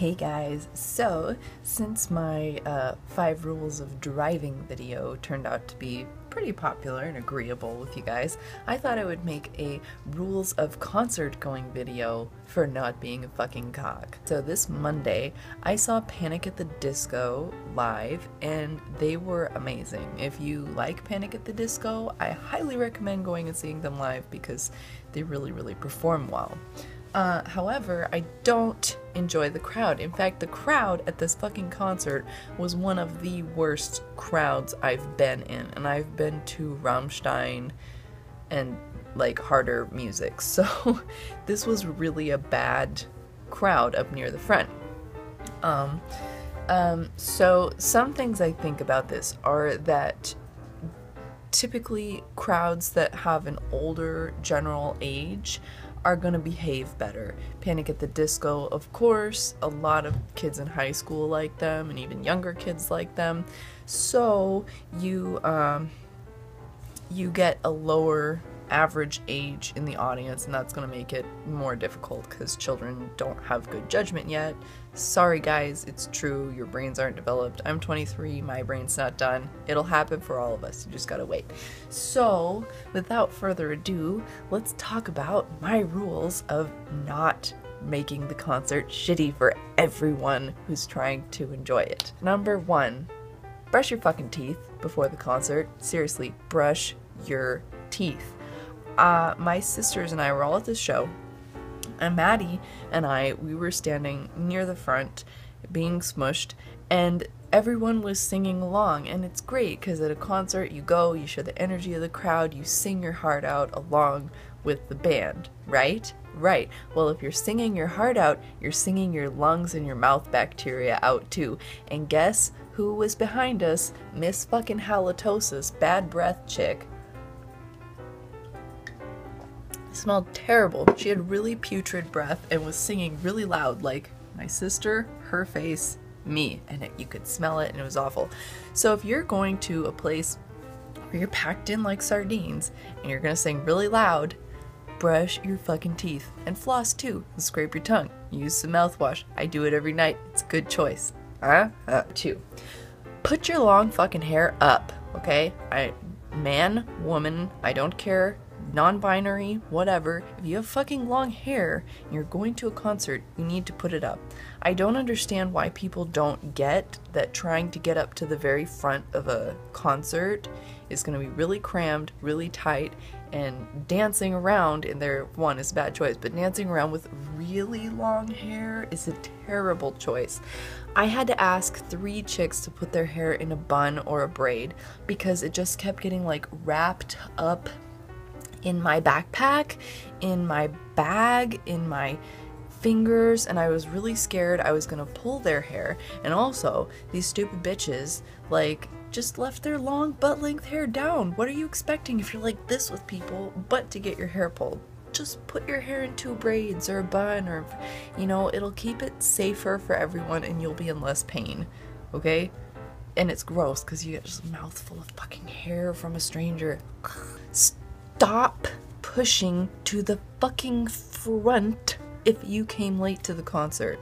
Hey guys, so since my 5 rules of driving video turned out to be pretty popular and agreeable with you guys, I thought I would make a rules of concert going video for not being a fucking cock. So this Monday, I saw Panic at the Disco live and they were amazing. If you like Panic at the Disco, I highly recommend going and seeing them live because they really perform well. However, I don't enjoy the crowd. In fact, the crowd at this fucking concert was one of the worst crowds I've been in. And I've been to Rammstein and like harder music. So this was really a bad crowd up near the front. So some things I think about this are that typically crowds that have an older general age are gonna behave better. Panic at the Disco, of course, a lot of kids in high school like them and even younger kids like them. So you get a lower average age in the audience, and that's going to make it more difficult because children don't have good judgment yet. Sorry guys, it's true, your brains aren't developed. I'm 23, my brain's not done. It'll happen for all of us, you just gotta wait. So, without further ado, let's talk about my rules of not making the concert shitty for everyone who's trying to enjoy it. Number 1, brush your fucking teeth before the concert. Seriously, brush your teeth. My sisters and I were all at this show, and Maddie and we were standing near the front being smushed, and everyone was singing along. And it's great because at a concert you go, you show the energy of the crowd, you sing your heart out along with the band, right? Right. Well, if you're singing your heart out, you're singing your lungs and your mouth bacteria out too. And guess who was behind us? Miss fucking Halitosis, bad breath chick. Smelled terrible. She had really putrid breath and was singing really loud, like my sister, her face, me, and you could smell it, and it was awful. So if you're going to a place where you're packed in like sardines and you're gonna sing really loud, brush your fucking teeth and floss too, and scrape your tongue. Use some mouthwash. I do it every night. It's a good choice. 2, put your long fucking hair up, okay? Man, woman, I don't care. Non-binary, whatever, if you have fucking long hair and you're going to a concert, you need to put it up. I don't understand why people don't get that trying to get up to the very front of a concert is going to be really crammed, really tight, and dancing around in there, one, is a bad choice, but dancing around with really long hair is a terrible choice. I had to ask 3 chicks to put their hair in a bun or a braid because it just kept getting like wrapped up in my backpack, in my bag, in my fingers, and I was really scared I was gonna pull their hair. And also, these stupid bitches, like, just left their long butt-length hair down. What are you expecting if you're like this with people, but to get your hair pulled? Just put your hair in 2 braids or a bun, or, you know, it'll keep it safer for everyone and you'll be in less pain, okay? And it's gross, because you get just a mouthful of fucking hair from a stranger. Stop pushing to the fucking front if you came late to the concert.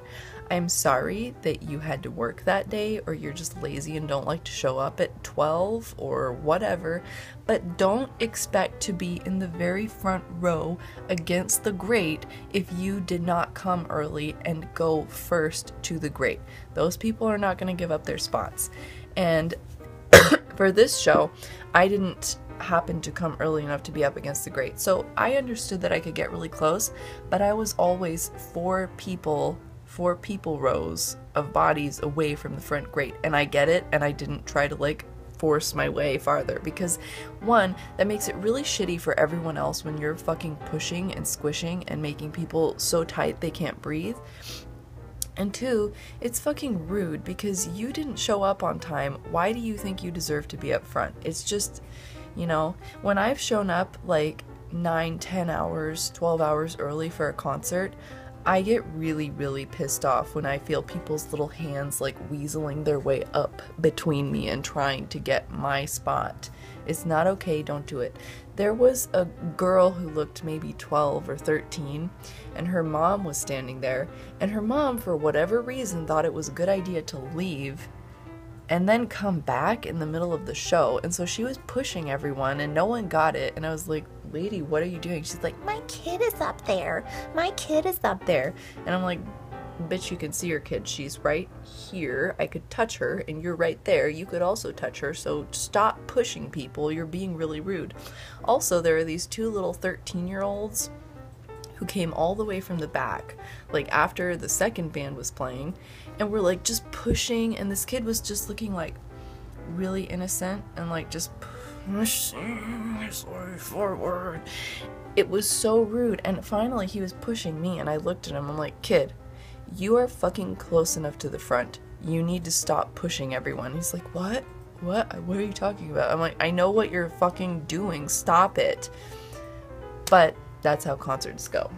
I'm sorry that you had to work that day, or you're just lazy and don't like to show up at 12 or whatever, but don't expect to be in the very front row against the grate if you did not come early and go first to the grate. Those people are not going to give up their spots. And for this show, I didn't happen to come early enough to be up against the grate. So I understood that I could get really close, but I was always 4 people rows of bodies away from the front grate. And I get it, and I didn't try to like force my way farther because 1, that makes it really shitty for everyone else when you're fucking pushing and squishing and making people so tight they can't breathe. And 2, it's fucking rude because you didn't show up on time. Why do you think you deserve to be up front? It's just, you know, when I've shown up like 9, 10 hours, 12 hours early for a concert, I get really, really pissed off when I feel people's little hands like weaseling their way up between me and trying to get my spot. It's not okay, don't do it. There was a girl who looked maybe 12 or 13, and her mom was standing there, and her mom, for whatever reason, thought it was a good idea to leave and then come back in the middle of the show. And so she was pushing everyone and no one got it. And I was like, lady, what are you doing? She's like, my kid is up there. My kid is up there. And I'm like, bitch, you can see your kid. She's right here. I could touch her and you're right there. You could also touch her. So stop pushing people. You're being really rude. Also, there are these two little 13-year-olds who came all the way from the back, like after the second band was playing, and were like just pushing, and this kid was just looking like really innocent and like just pushing his way forward. It was so rude. And finally he was pushing me and I looked at him, I'm like, kid, you are fucking close enough to the front. You need to stop pushing everyone. He's like, what are you talking about? I'm like, I know what you're fucking doing, stop it. But that's how concerts go.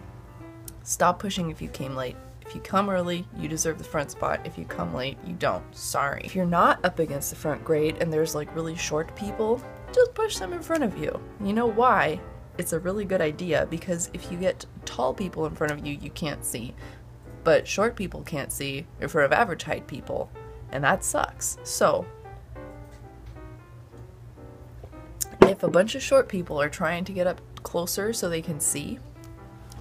Stop pushing if you came late. If you come early, you deserve the front spot. If you come late, you don't. Sorry. If you're not up against the front, great, and there's like really short people, just push them in front of you. You know why? It's a really good idea, because if you get tall people in front of you, you can't see. But short people can't see in front of average height people, and that sucks. So if a bunch of short people are trying to get up closer so they can see,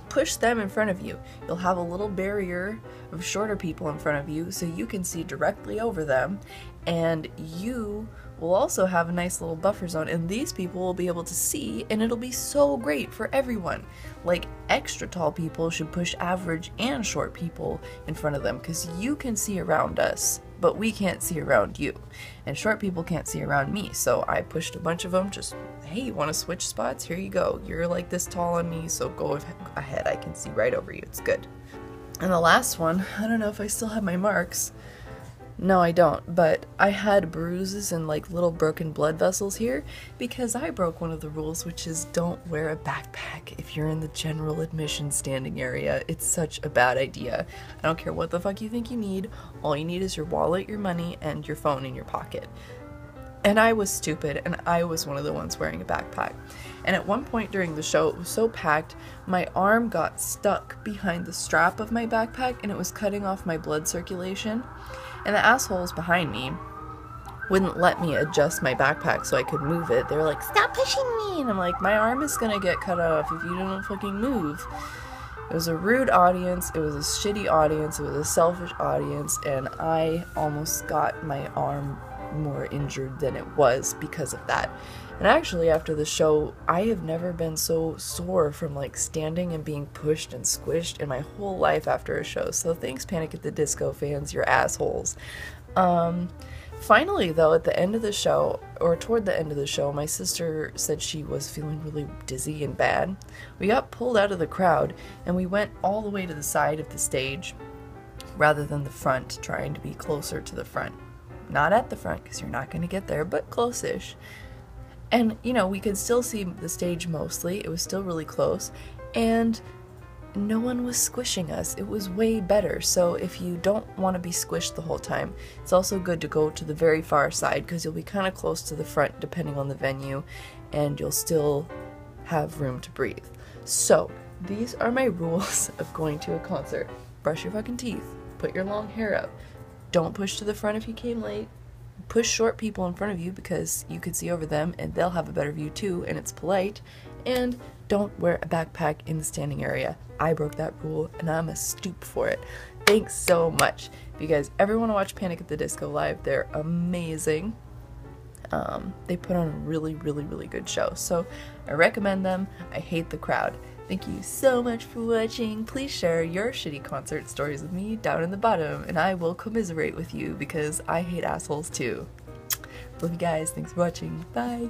push them in front of you. You'll have a little barrier of shorter people in front of you so you can see directly over them, and you will also have a nice little buffer zone, and these people will be able to see, and it'll be so great for everyone. Like, extra tall people should push average and short people in front of them, because you can see around us, but we can't see around you, and short people can't see around me. So I pushed a bunch of them, just, hey, you want to switch spots? Here you go. You're like this tall on me, so go ahead. I can see right over you. It's good. And the last one, I don't know if I still have my marks. No, I don't, but I had bruises and like little broken blood vessels here because I broke one of the rules, which is don't wear a backpack if you're in the general admission standing area. It's such a bad idea. I don't care what the fuck you think you need. All you need is your wallet, your money, and your phone in your pocket. And I was stupid, and I was one of the ones wearing a backpack. And at one point during the show, it was so packed, my arm got stuck behind the strap of my backpack, and it was cutting off my blood circulation. And the assholes behind me wouldn't let me adjust my backpack so I could move it. They were like, stop pushing me! And I'm like, my arm is gonna get cut off if you don't fucking move. It was a rude audience, it was a shitty audience, it was a selfish audience, and I almost got my arm more injured than it was because of that. And actually, after the show, I have never been so sore from like standing and being pushed and squished in my whole life after a show. So thanks, Panic at the Disco fans, you're assholes. Finally, though, at the end of the show, or toward the end of the show, my sister said she was feeling really dizzy and bad. We got pulled out of the crowd, and we went all the way to the side of the stage, rather than the front, trying to be closer to the front. Not at the front, because you're not going to get there, but close-ish. And, you know, we could still see the stage mostly. It was still really close. And no one was squishing us. It was way better. So if you don't want to be squished the whole time, it's also good to go to the very far side, because you'll be kind of close to the front depending on the venue, and you'll still have room to breathe. So these are my rules of going to a concert. Brush your fucking teeth. Put your long hair up. Don't push to the front if you came late. Push short people in front of you because you could see over them and they'll have a better view too, and it's polite. And don't wear a backpack in the standing area. I broke that rule and I'm a stoop for it. Thanks so much. If you guys ever want to watch Panic at the Disco live, they're amazing. They put on a really, really, really good show. So I recommend them. I hate the crowd. Thank you so much for watching. Please share your shitty concert stories with me down in the bottom, and I will commiserate with you because I hate assholes too. Love you guys. Thanks for watching. Bye.